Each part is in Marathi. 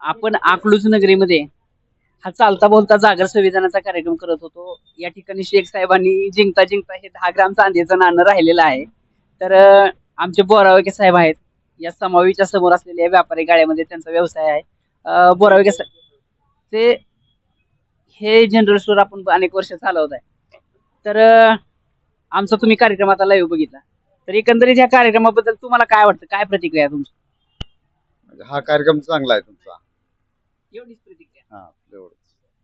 आपण अकलूज नगरीमध्ये हा चालता बोलता जागर संविधानाचा कार्यक्रम करत होतो. या ठिकाणी शेख साहेबांनी जिंकता जिंकता हे 10 ग्राम चांदीचं नाणं राहिलेलं आहे. तर आमचे बोरावके साहेब आहेत. या समावीच्या समोर असलेल्या व्यापारी गाड्यामध्ये त्यांचा व्यवसाय आहे. बोरावके साहेब ते हे जनरल स्टोअर आपण अनेक वर्ष चालवत आहे. तर आमचा तुम्ही कार्यक्रम आता लाईव्ह बघितला. तर एकंदरीत या कार्यक्रमाबद्दल तुम्हाला काय वाटतं? काय प्रतिक्रिया आहे तुमची? हा कार्यक्रम चांगला आहे तुमचा. एवढीच प्रतिक्रिया. हा एवढंच.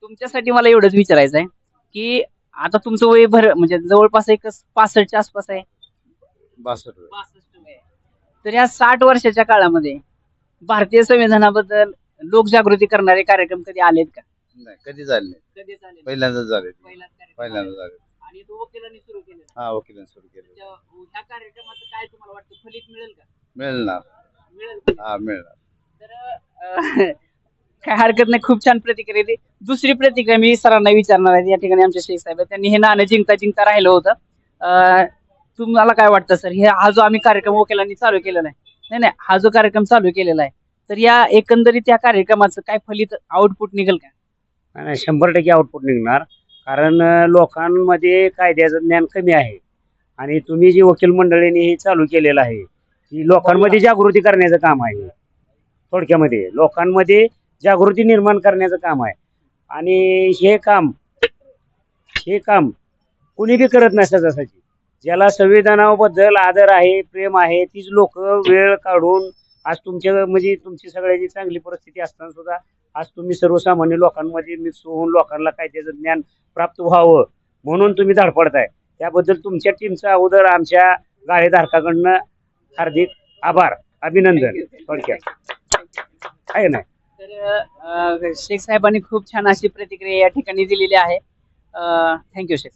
तुमच्यासाठी मला एवढंच विचारायचं आहे की आता तुमचं वय म्हणजे जवळपास एक 65च्या आसपास आहे. 62 65 वय आहे. तर या 60 वर्षाच्या काळामध्ये भारतीय संविधानाबद्दल लोकजागृती करणारे कार्यक्रम कधी आलेत का? नाही कधी झाले नाही. कधी झाले? पहिल्यांदाच झाले. पहिलाच कार्यक्रम पहिल्यांदा आहे. झाले. आणि तो वकिलांनी सुरू केलेला. हा वकिलांनी सुरू केलं. ह्या कार्यक्रमाचं काय तुम्हाला वाटतं फलित मिळेल का? मिळणार. मिळेल. हा मिळणार. तर काय हरकत नाही. खूप छान प्रतिक्रिया दिली. दुसरी प्रतिक्रिया मी सरांना विचारणार आहे. या ठिकाणी आमचे शेख साहेब आहेत. त्यांनी हे नाणं जिंकता जिंकता राहिलं होतं. तुम्हाला काय वाटतं सर? हा जो आम्ही कार्यक्रम वकिलांनी चालू केलेला आहे, नाही नाही, हा जो कार्यक्रम चालू केलेला आहे, तर या एकंदरीत या कार्यक्रमाचं काय फलित आउटपुट निघेल का? नाही 100% आउटपुट निघणार. कारण लोकांमध्ये कायद्याचं ज्ञान कमी आहे आणि तुम्ही जी वकील मंडळींनी हे चालू केलेलं आहे की लोकांमध्ये जागृती करण्याचं काम आहे. थोडक्यामध्ये लोकांमध्ये जागृती निर्माण करण्याचं काम आहे आणि हे काम कुणी बी करत नाही सहजासहजी. ज्याला संविधानाबद्दल आदर आहे, प्रेम आहे, तीच लोक वेळ काढून आज तुमच्या म्हणजे तुमची सगळ्याची चांगली परिस्थिती असताना सुद्धा आज तुम्ही सर्वसामान्य लोकांमध्ये मिक्स होऊन लोकांना कायद्याचं ज्ञान प्राप्त व्हावं म्हणून तुम्ही धडपडताय. त्याबद्दल तुमच्या टीमचा अगोदर आमच्या गाळेधारकाकडनं हार्दिक आभार, अभिनंदन. थोडक्यात आहे ना. तर शेख साहेबांनी खूप छान अशी प्रतिक्रिया या ठिकाणी दिलेली आहे. थँक्यू शेख.